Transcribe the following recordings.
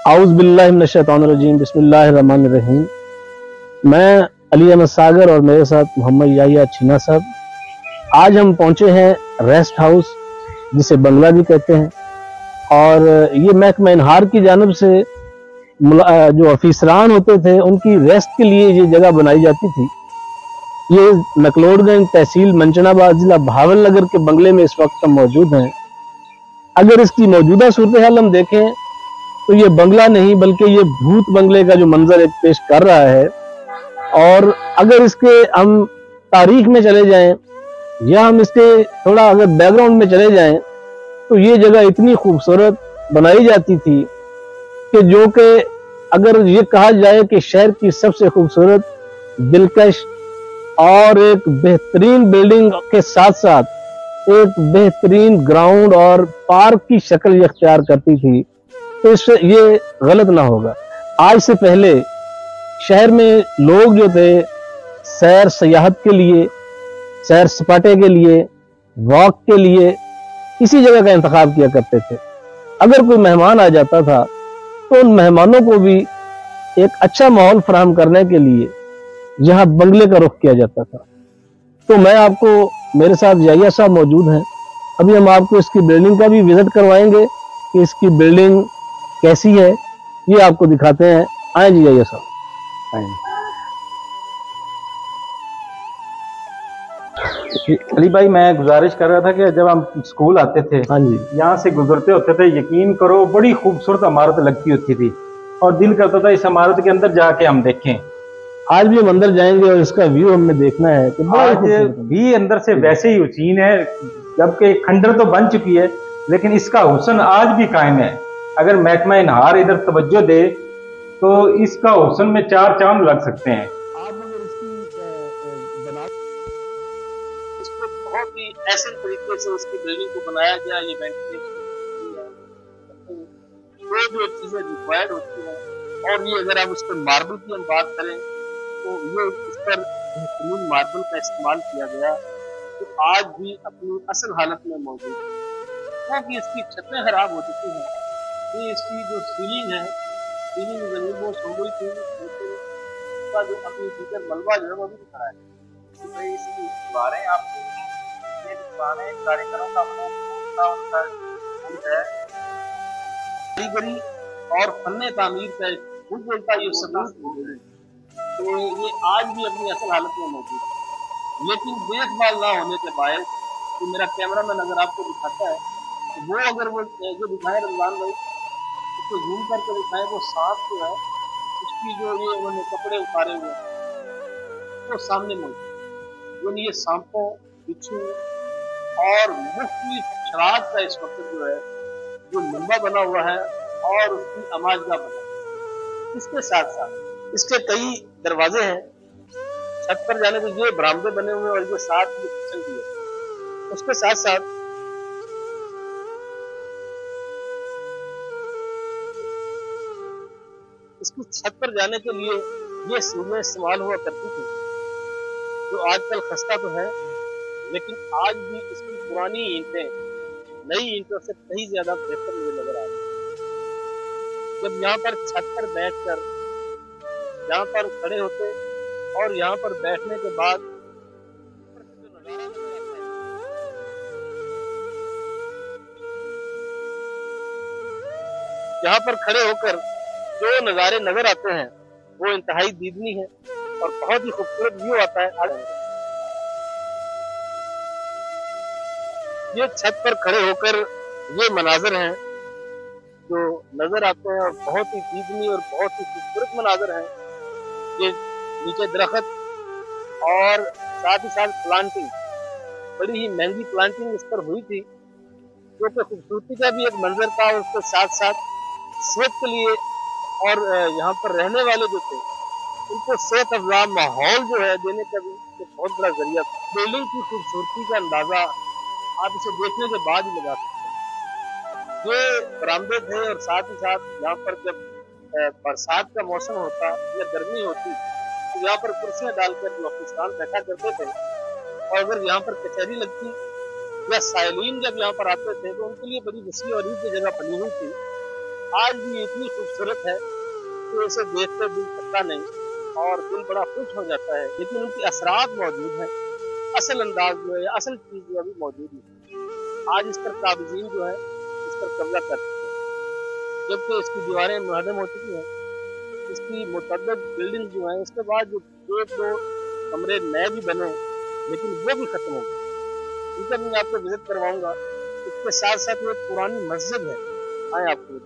आउज़ बिल्लाहि मिनश शैतानिर रजीम, बिस्मिल्लाहिर रहमानिर रहीम। मैं अली अहमद सागर और मेरे साथ मोहम्मद याहिया छीना साहब। आज हम पहुंचे हैं रेस्ट हाउस, जिसे बंगला भी कहते हैं, और ये महकमा इनहार की जानिब से जो अफीसरान होते थे उनकी रेस्ट के लिए ये जगह बनाई जाती थी। ये मैक्लोडगंज तहसील मंचनाबाद जिला भावलनगर के बंगले में इस वक्त हम मौजूद हैं। अगर इसकी मौजूदा सूरत हाल हम देखें तो ये बंगला नहीं बल्कि ये भूत बंगले का जो मंजर एक पेश कर रहा है। और अगर इसके हम तारीख में चले जाएं या हम इसके थोड़ा अगर बैकग्राउंड में चले जाएं तो ये जगह इतनी खूबसूरत बनाई जाती थी कि जो कि अगर ये कहा जाए कि शहर की सबसे खूबसूरत, दिलकश और एक बेहतरीन बिल्डिंग के साथ साथ एक बेहतरीन ग्राउंड और पार्क की शक्ल ये अख्तियार करती थी, तो इससे ये गलत ना होगा। आज से पहले शहर में लोग जो थे सैर सयाहत के लिए, सैर सपाटे के लिए, वॉक के लिए इसी जगह का इंतखाब किया करते थे। अगर कोई मेहमान आ जाता था तो उन मेहमानों को भी एक अच्छा माहौल फराहम करने के लिए यहाँ बंगले का रुख किया जाता था। तो मैं आपको, मेरे साथ याहिया साहब मौजूद हैं, अभी हम आपको इसकी बिल्डिंग का भी विजिट करवाएंगे कि इसकी बिल्डिंग कैसी है, ये आपको दिखाते हैं। आए जी याहिया साहब, आए। अली भाई, मैं गुजारिश कर रहा था कि जब हम स्कूल आते थे, हाँ जी, यहाँ से गुजरते होते थे, यकीन करो बड़ी खूबसूरत इमारत लगती होती थी और दिल करता था इस इमारत के अंदर जाके हम देखें। आज भी हम अंदर जाएंगे और इसका व्यू हमने देखना है कि आज भी अंदर से वैसे ही हुसीन है, जबकि खंडर तो बन चुकी है लेकिन इसका हुस्न आज भी कायम है। अगर महकमा इनहार इधर तवज्जो दे तो इसका हुस्न में चार चांद लग सकते हैं। बहुत ही ऐसे तरीके से उसकी बिल्डिंग को बनाया गया, ये वेंटिलेशन जो चीजें रिक्वायर्ड होती हैं। और ये अगर आप उसके मार्बल की हम बात करें तो ये इस पर बेहतरीन मार्बल का इस्तेमाल किया गया, तो आज भी अपनी असल हालत में मौजूद है। क्योंकि इसकी छतें खराब हो चुकी हैं, ये इसकी जो सीलिंग है, सीलिंग जमीन वो सो गई थी, लेकिन इसका जो अपनी भीतर मलबा जो है वो भी खड़ा है। इसकी दीवारें आपको ये दीवारें कारीगरों का उनका है कारीगरी और फन्ने तामीर का खुद बोलता ये सबूत, तो ये आज भी अपनी असल हालत में मौजूद है। लेकिन देखभाल ना होने के बायस, तो मेरा कैमरा मैन अगर आपको दिखाता है तो वो अगर वो जो दिखाए रमजान भाई, उसको जूम करके दिखाए, वो सांप जो है उसकी जो ये उन्होंने कपड़े उतारे हुए वो सामने मौजूद है। ये सांपों, बिच्छू और मुख्तलिफ शराब का इस वक्त जो है जो लंबा बना हुआ है और उसकी आमाजगाह बना है। इसके साथ साथ इसके कई दरवाजे हैं, छत पर जाने के ये बरामदे बने हुए और ये साथ ये किचन भी है। उसके साथ साथ इसकी छत पर जाने के लिए ये सीढ़ियां इस्तेमाल हुआ करती थी, जो आजकल खस्ता तो है, लेकिन आज भी इसकी पुरानी ईंटें नई ईंटों से कहीं ज्यादा बेहतर मुझे नजर आ रही है। जब यहाँ पर छत पर बैठकर यहाँ पर खड़े होते और यहाँ पर बैठने के बाद यहाँ पर खड़े होकर जो नज़ारे नजर आते हैं वो इंतहाई दीदनी है और बहुत ही खूबसूरत व्यू आता है। ये छत पर खड़े होकर ये मनाजर हैं जो नजर आते हैं और बहुत ही दीदनी और बहुत ही खूबसूरत मनाजर हैं। ये नीचे दरख्त और साथ ही साथ प्लांटिंग, बड़ी ही महंगी प्लांटिंग इस पर हुई थी, जो कि खूबसूरती का भी एक मंजर था और उसके साथ साथ सेहत के लिए और यहाँ पर रहने वाले जो थे उनको सेहत अफजा माहौल जो है देने का भी बहुत बड़ा जरिया था। बिल्डिंग की खूबसूरती का अंदाजा आप इसे देखने के बाद ही लगा सकते हैं। ये बरामदे थे और साथ ही साथ यहाँ पर जब बरसात का मौसम होता या गर्मी होती तो यहाँ पर कुर्सियां डालकर जो अफगानिस्तान बैठा करते थे, और अगर यहाँ पर कचहरी लगती या साइलिन जब यहाँ पर आते थे तो उनके लिए बड़ी वसी और ईद जगह बनी हुई थी। आज भी इतनी खूबसूरत है कि इसे देखते दिल थकता नहीं और दिल बड़ा खुश हो जाता है, लेकिन उनकी असरात मौजूद हैं। असल अंदाज जो है, असल चीज जो अभी मौजूद नहीं। आज इस पर काबजीन जो है इस पर कब्जा कर चुके हैं, जबकि इसकी दीवारें मुहदम हो चुकी हैं, इसकी मुतअद्दिद बिल्डिंग जो है, इसके बाद जो एक दो कमरे नए भी बने लेकिन वो भी खत्म हो गए। इनका मैं आपको विजिट करवाऊंगा। इसके साथ साथ ये पुरानी मस्जिद है, आए आपको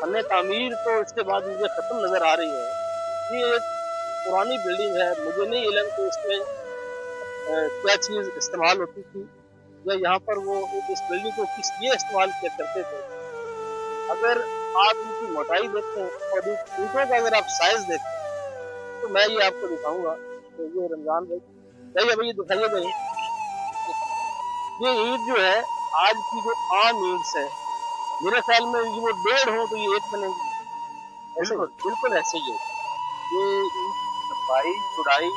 फन्ने तामीर तो इसके बाद मुझे खत्म नजर आ रही है। ये एक पुरानी बिल्डिंग है, मुझे नहीं इल्म कि इसमें क्या चीज इस्तेमाल होती थी या यहाँ पर वो इस बिल्डिंग को किस लिए इस्तेमाल किया करते थे। अगर आप इनकी मोटाई देखते हैं और ईंटों का अगर आप साइज देखते हैं तो मैं ये आपको दिखाऊंगा। तो ये रमजान भाई अभी ये दिखाइए भाई, ये ईंट जो है आज की जो आम ईंट है, मेरे ख्याल में वो 1.5 हो तो ये 1 बनेगी। ऐसे बिल्कुल ऐसे ही है। ये लंबाई चौड़ाई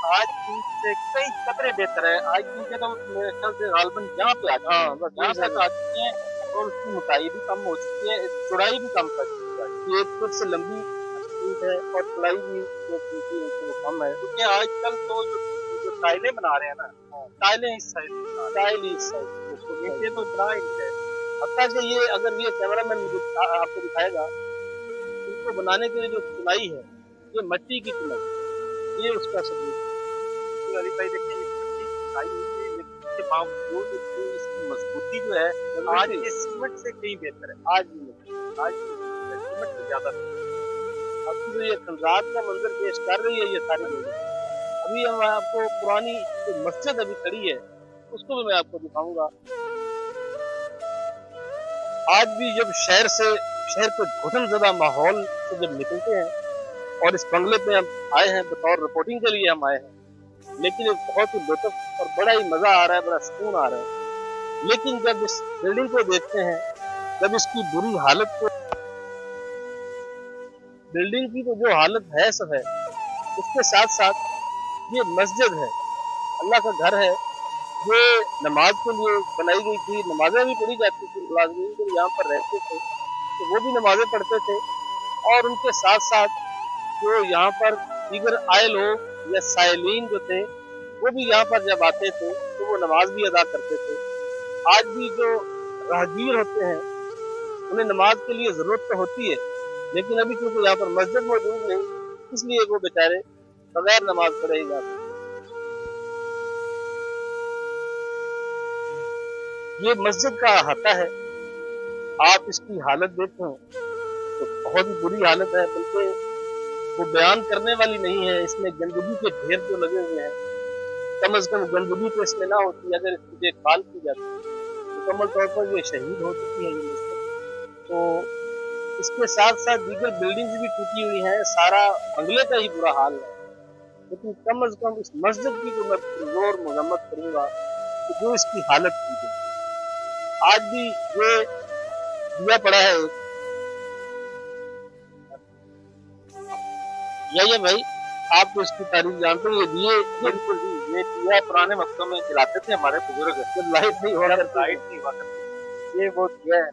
आज की से कई कतरे बेहतर है। आज की के तो मेरे ख्याल से गालबन यहाँ पे आती है, यहाँ तक आ चुकी है और उसकी मोटाई भी कम हो चुकी है, चौड़ाई भी कम कर चुकी है। ये 1 फुट से लंबी है और चौड़ाई भी जो कम है, क्योंकि आजकल तो जो टाइलें बना रहे हैं ना, टाइलें इस साइज, टाइल इस साइज, नीचे तो इतना ही है। हत्ता कि ये अगर ये कैमरा मैन आपको दिखाएगा, इसको बनाने के लिए जो चुनाई है ये मिट्टी की चुनाई, ये उसका सबूत। अली भाई देखिए इसके बावजूद इसकी मजबूती जो है आज ये सीमेंट से कहीं बेहतर है। आज सीमेंट से ज्यादा आपकी जो ये खंजात का मंजर पेश कर रही है ये सारी बिल्डिंग। अभी हम आपको पुरानी जो मस्जिद अभी खड़ी है उसको भी मैं आपको दिखाऊंगा। आज भी जब शहर के घुटनज़दा माहौल से जब निकलते हैं और इस बंगले पे हम आए हैं बतौर रिपोर्टिंग के लिए हम आए हैं, लेकिन एक बहुत ही लुत्फ और बड़ा ही मजा आ रहा है, बड़ा सुकून आ रहा है। लेकिन जब इस बिल्डिंग को देखते हैं, जब इसकी बुरी हालत को, बिल्डिंग की तो जो हालत है सब है, उसके साथ साथ ये मस्जिद है, अल्लाह का घर है, ये नमाज के लिए बनाई गई थी। नमाजें भी पढ़ी जाती थी, मुलाज़िमीन जो यहाँ पर रहते थे तो वो भी नमाजें पढ़ते थे और उनके साथ साथ जो यहाँ पर दीगर आए लोग या साइलीन जो थे वो भी यहाँ पर जब आते थे तो वो नमाज भी अदा करते थे। आज भी जो राहगीर होते हैं उन्हें नमाज के लिए ज़रूरत तो होती है, लेकिन अभी क्योंकि यहाँ पर मस्जिद मौजूद नहीं, इसलिए वो बेचारे बगैर नमाज पढ़े ही जाते। ये मस्जिद का अहाता है, आप इसकी हालत देखें तो बहुत ही बुरी हालत है, बल्कि वो बयान करने वाली नहीं है। इसमें गंदगी के ढेर जो लगे हुए हैं, कम से कम गंदगी तो इसमें ना होती, अगर इसकी देखभाल की जाती मुकम्मल तौर पर ये शहीद हो चुकी है ये मस्जिद। तो इसके साथ साथ दीगर बिल्डिंग्स भी टूटी हुई हैं, सारा बंगले का ही बुरा हाल है, लेकिन कम से कम इस मस्जिद की तो मैं जोर मजम्मत करूंगा कि जो इसकी हालत की गई। आज भी ये दिया पड़ा है ये भाई, आप तो इसकी तारीफ जानते हैं। ये दिए बिल्कुल जी, ये दिया पुराने वक्तों में जलाते थे हमारे बुजुर्ग, जब लाइट नहीं हुआ करती, ये वो दिया है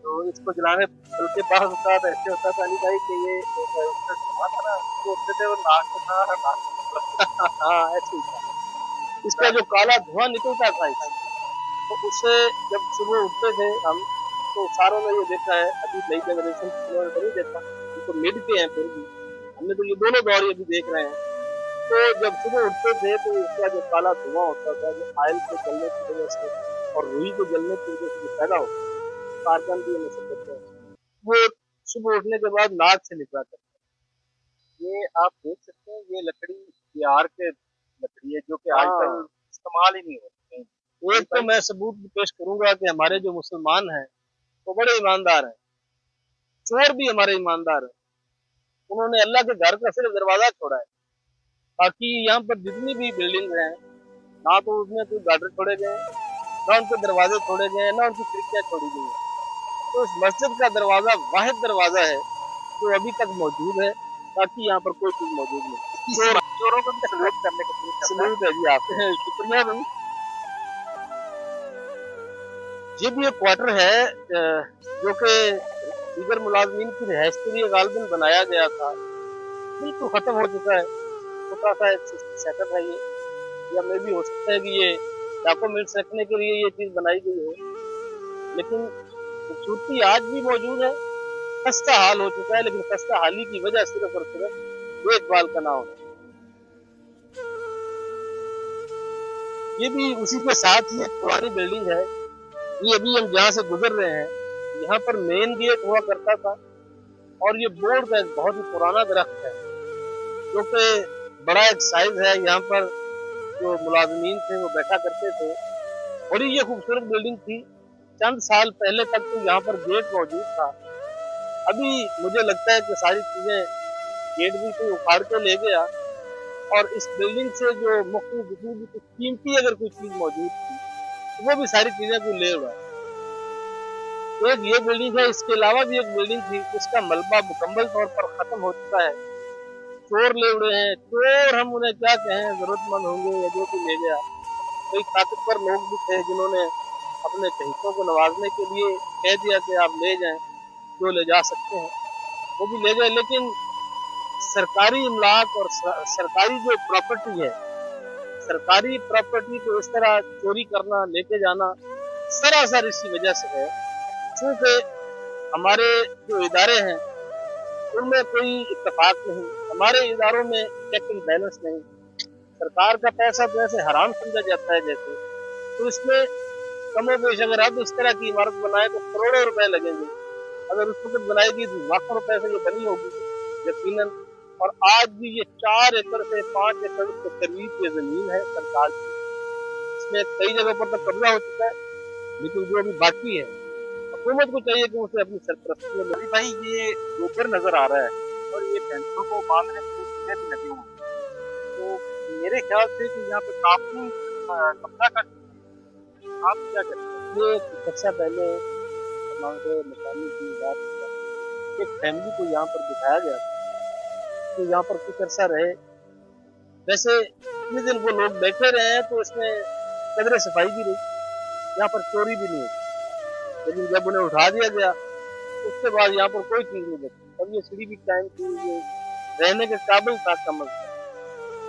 तो इसको जलाने के पास होता था, ऐसे होता था अली भाई कि ये हाँ ऐसे ही था। इसका जो काला धुआं निकलता था तो उससे जब सुबह उठते थे हम तो सारों ने ये देखा है, अभी नई जनरेशन तो नहीं देखा, तो मिड के हैं, फिर भी हमने तो ये दोनों दौर अभी देख रहे हैं। तो जब सुबह उठते थे तो इसका जो काला धुआं होता था, जो आयल के जलने की वजह से और रुई के जलने की वजह से पैदा होता है, कार्बन भी हमें सब करते हैं, वो सुबह उठने के बाद नाक से निकला करता है। ये आप देख सकते हैं, ये लकड़ी बिहार के लकड़ी है जो कि आजकल इस्तेमाल ही नहीं होती। एक तो मैं सबूत पेश करूंगा कि हमारे जो मुसलमान हैं वो बड़े ईमानदार हैं, चोर भी हमारे ईमानदार हैं। उन्होंने अल्लाह के घर का सिर्फ दरवाजा छोड़ा है, बाकी यहाँ पर जितनी भी बिल्डिंग हैं ना तो उसमें कोई गार्डर छोड़े गए, ना उनके दरवाजे छोड़े गए, ना उनकी खिड़कियाँ छोड़ी गई हैं। तो उस मस्जिद का दरवाजा वाहिद दरवाजा है जो अभी तक मौजूद है, ताकि यहाँ पर कोई चीज मौजूद नहीं। चोरों को भी सलूट करने की कोशिश करता है। सलूट है जी आपसे, शुक्रिया भाई। ये भी एक क्वार्टर है जो कि दीगर मुलाजमीन की रिहाइश के लिए गालबन बनाया गया था, बिल्कुल खत्म हो चुका है। छोटा सा एक सेटअप है ये, या मे भी हो सकता है कि ये डॉक्यूमेंट्स रखने के लिए ये चीज बनाई गई हो, लेकिन खूबसूरती आज भी मौजूद है। खस्ता हाल हो चुका है, लेकिन खस्ता हाली की वजह सिर्फ और सिर्फ देखभाल का ना होना। ये भी उसी के साथ ही एक पुरानी बिल्डिंग है। ये अभी हम जहाँ से गुजर रहे हैं, यहाँ पर मेन गेट हुआ करता था, और ये बोर्ड का एक बहुत ही पुराना दरख्त है, जो कि बड़ा एक साइज है। यहाँ पर जो मुलाजमीन थे वो बैठा करते थे। बड़ी ये खूबसूरत बिल्डिंग थी। चंद साल पहले तक तो यहाँ पर गेट मौजूद था। अभी मुझे लगता है कि सारी चीजें, गेट भी कोई उखाड़ के ले गया, और इस बिल्डिंग से जो मुख्तलिफ जितनी भी कुछ कीमती अगर कोई चीज मौजूद थी, तो वो भी सारी चीजें कोई ले हुआ। एक ये बिल्डिंग है, इसके अलावा भी एक बिल्डिंग थी जिसका मलबा मुकम्मल तौर पर खत्म हो चुका है। चोर ले उड़े हैं, चोर हम उन्हें क्या कहें, जरूरतमंद होंगे या जो भी ले गया। कई ताकतवर लोग भी थे जिन्होंने अपने चहीतों को नवाजने के लिए कह दिया कि आप ले जाएं, जो ले जा सकते हैं वो भी ले गए। लेकिन सरकारी इमलाक और सरकारी जो प्रॉपर्टी है, सरकारी प्रॉपर्टी को इस तरह चोरी करना, लेके जाना सरासर इसी वजह से है क्योंकि हमारे जो इदारे हैं उनमें कोई इत्तेफाक नहीं, हमारे इदारों में चेक एंड बैलेंस नहीं। सरकार का पैसा तो ऐसे हराम समझा जाता है जैसे, तो इसमें कमोबेश अगर आप इस तरह की इमारत बनाए तो करोड़ों रुपए लगेंगे। अगर उस वक्त बनाएगी तो लाखों रुपए से ये बनी होगी यकीनन। और आज भी ये 4 एकड़ से 5 एकड़ के करीब ये जमीन है सरकार की, इसमें कई जगह पर तो कब्जा हो चुका है, लेकिन जो अभी बाकी है हुकूमत को चाहिए कि उसे अपनी सरपरस्ती में। अभी भाई ये गोबर नजर आ रहा है, और ये फैंसों को बांधने के लिए चीजें भी लगी हुई हैं। तो मेरे ख्याल से कि यहाँ पे काफी कब्जा कर, आप क्या कहते हैं? ये कुछ अर्सा पहले हमारे मकानी की बात, एक फैमिली को यहाँ पर दिखाया गया था तो यहाँ पर कुछ अर्सा रहे। वैसे इतने दिन वो लोग बैठे रहे हैं तो इसमें कदरे सफाई भी रही, यहाँ पर चोरी भी नहीं हुई। लेकिन जब उन्हें उठा दिया गया उसके बाद यहाँ पर कोई चीज नहीं बची। अब ये सीढ़ी भी कायम थी, ये रहने के काबिल था, कम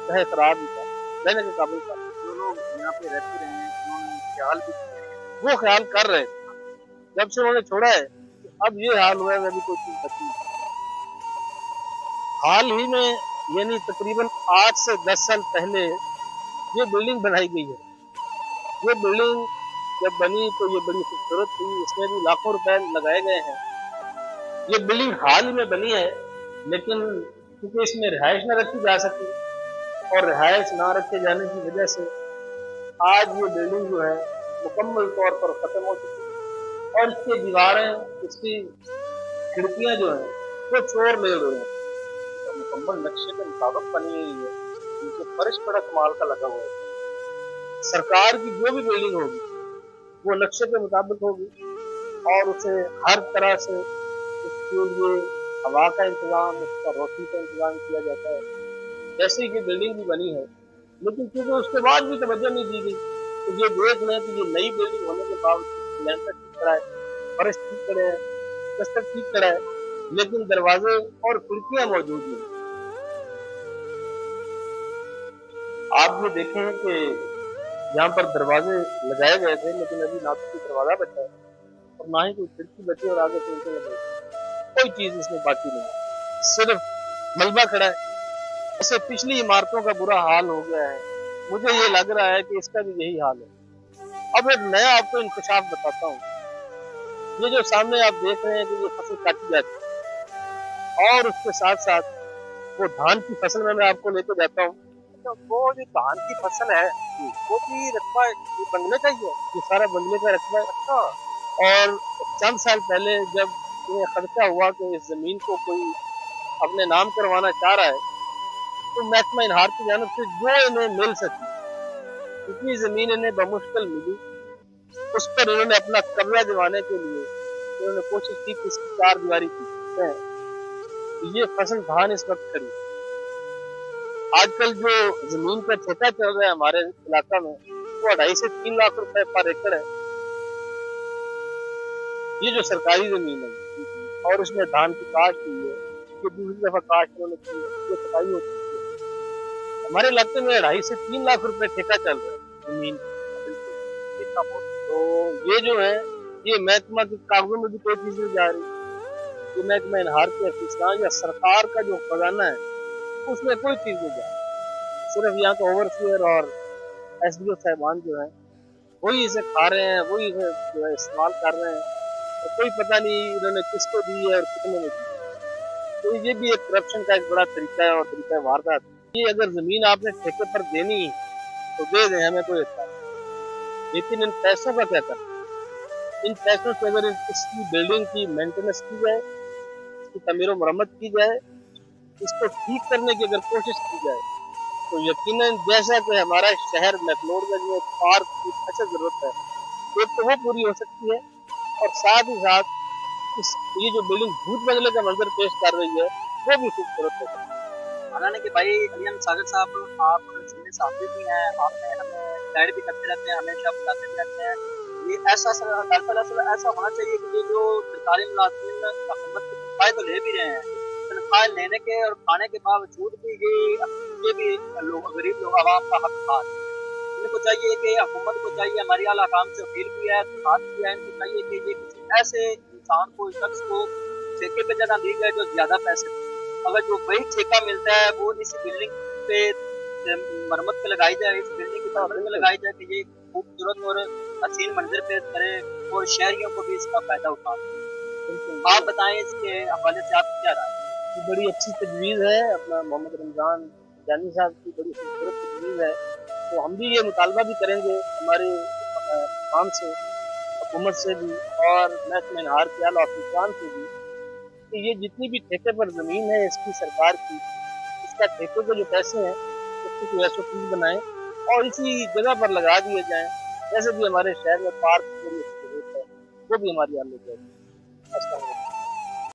चाहे खराब ही था, रहने के काबिल था। जो लोग यहाँ पे रहते रहे हैं उन्होंने ख्याल भी किया, वो ख्याल कर रहे थे। जब से उन्होंने छोड़ा है अब ये हाल हुआ है, अभी कोई चीज बची नहीं। हाल ही में यानी तकरीबन 8 से 10 साल पहले ये बिल्डिंग बनाई गई है। ये बिल्डिंग जब बनी तो ये बड़ी खूबसूरत थी, इसमें भी लाखों रुपए लगाए गए हैं। ये बिल्डिंग हाल ही में बनी है, लेकिन क्योंकि इसमें रिहाइश न रखी जा सकी और रिहाइश ना रखे जाने की वजह से आज ये बिल्डिंग जो है मुकम्मल तौर पर खत्म हो चुकी है, और इसकी दीवारें, इसकी खिड़कियां जो हैं वो चोर ले हुए हैं। तो मुकम्मल नक्शे के मुताबिक बनी हुई है, उनके फर्श बड़ा कमाल का लगा हुआ है। सरकार की जो भी बिल्डिंग होगी वो नक्शे के मुताबिक होगी, और उसे हर तरह से उसके लिए हवा का इंतजाम, उसका रोशनी का इंतजाम किया जाता है। जैसे ये बिल्डिंग भी बनी है, लेकिन क्योंकि उसके बाद भी तवज्जो नहीं दी गई, तो ये देख लें कि ये नई बिल्डिंग होने के बावजूद लेंटर ठीक करा है, फर्श ठीक करे है, प्लास्टर ठीक करा है, लेकिन दरवाजे और खिड़कियां मौजूद नहीं। आप ये देखें कि यहाँ पर दरवाजे लगाए गए थे, लेकिन अभी ना तो कोई दरवाजा बचा है और ना ही कोई खिड़की बची, और आगे चलते लगे कोई चीज इसमें बाकी नहीं है, सिर्फ मलबा खड़ा है। ऐसे पिछली इमारतों का बुरा हाल हो गया है। मुझे ये लग रहा है कि इसका भी यही हाल है। अब एक नया आपको इंकशाफ बताता हूँ। ये जो सामने आप देख रहे हैं कि ये फसल काटी जाती है, और उसके साथ साथ वो धान की फसल में मैं आपको लेकर जाता हूँ। तो वो जो धान की फसल है वो भी रकबा ये बंगले का ही है, ये सारा बंगले का रकबा है। अच्छा। और चंद साल पहले जब इन्हें खर्चा हुआ कि इस जमीन को कोई अपने नाम करवाना चाह रहा है, तो महकमा इनहार की जानब से जो इन्हें मिल सकी, इतनी जमीन इन्हें बमुश्किल मिली, उस पर इन्होंने अपना कब्जा दिवाने के लिए इन्होंने कोशिश की कि इसकी 4 दीवारी की। ये फसल धान इस वक्त खड़ी है। आजकल जो जमीन का ठेका चल रहा है हमारे इलाका में वो 2.5 से 3 लाख रुपए पर एकड़ है। ये जो सरकारी जमीन है और उसमें धान की काश्त हुई है, ये दूसरी दफा काश्त उन्होंने की है, ये कटाई हो चुकी है। हमारे इलाके में 2.5 से 3 लाख रुपए ठेका चल रहा है जमीन का। तो ये जो है ये महकमा के कागजों में भी कोई चीज नहीं जा रही। ये महकमा इनहार के अफसरान या सरकार का जो खजाना है उसमें कोई चीज नहीं जा रही। सिर्फ यहाँ का ओवरसीयर और SDO साहबान जो है वही इसे खा रहे हैं, वही इसे जो है इस्तेमाल कर रहे हैं। तो कोई पता नहीं इन्होंने किसको दी है और कितने में दी। तो ये भी एक करप्शन का एक बड़ा तरीका है और तरीका है वारदात। ये अगर जमीन आपने ठेके पर देनी तो दे दें, हमें कोई इतना, लेकिन इन पैसों का क्या करना? इन पैसों से अगर इसकी बिल्डिंग की मेंटेनेंस की जाए, इसकी तमीर मरम्मत की जाए, इसको ठीक करने की अगर कोशिश की जाए तो यकीनन जैसा कि हमारा शहर मैक्लोडगंज में पार्क की अच्छा जरूरत है, एक तो वो पूरी हो सकती है और साथ ही साथ ये जो बिल्डिंग भूत बंगले का मंजर पेश कर रही है वो भी खूबसूरत है। हालांकि कि भाई अलियान सागर साहब, आप सीनियर साथी भी हैं, आपने हमें गाइड भी करते रहते हैं, हमेशा बताते भी रहते हैं। ये ऐसा दरअसल ऐसा होना चाहिए कि ये जो सरकारी मुलाजिम हुकूमत की तनख्वाह तो ले भी रहे हैं, तनख्वाह लेने के और खाने के बावजूद भी ये भी लोग, गरीब लोग, आवाम का हक खा रहे हैं। इनको चाहिए कि हुकूमत को चाहिए, हमारी आला काम से अपील की है, बात की है, इनको चाहिए कि ये किसी ऐसे इंसान को, शख्स को ठेके पे जगह दी जाए जो ज्यादा पैसे दे। अगर जो वही ठेका मिलता है वो इस बिल्डिंग पे मरम्मत पे लगाई जाए, इस बिल्डिंग की मरम्मत में लगाई जाए कि ये खूबसूरत और हसीन मंजर पेश करे और शहरियों को भी इसका फायदा उठाए। आप बताएं इसके हवाले से आप क्या राय? बड़ी अच्छी तजवीज़ है अपना मोहम्मद रमजान जानी साहब की, बड़ी खूबसूरत तजवीज़ है। तो हम भी ये मुतालबा भी करेंगे हमारे काम से, हुकूमत से भी और महकमा इनहार के आला अफसरान से भी कि ये जितनी भी ठेके पर ज़मीन है इसकी सरकार की, इसका ठेके के जो पैसे हैं उसकी कोई SOP बनाएं और इसी जगह पर लगा दिए जाएं। जैसे भी हमारे शहर में पार्क की जरूरत है वो भी हमारी हाल हो जाएगी।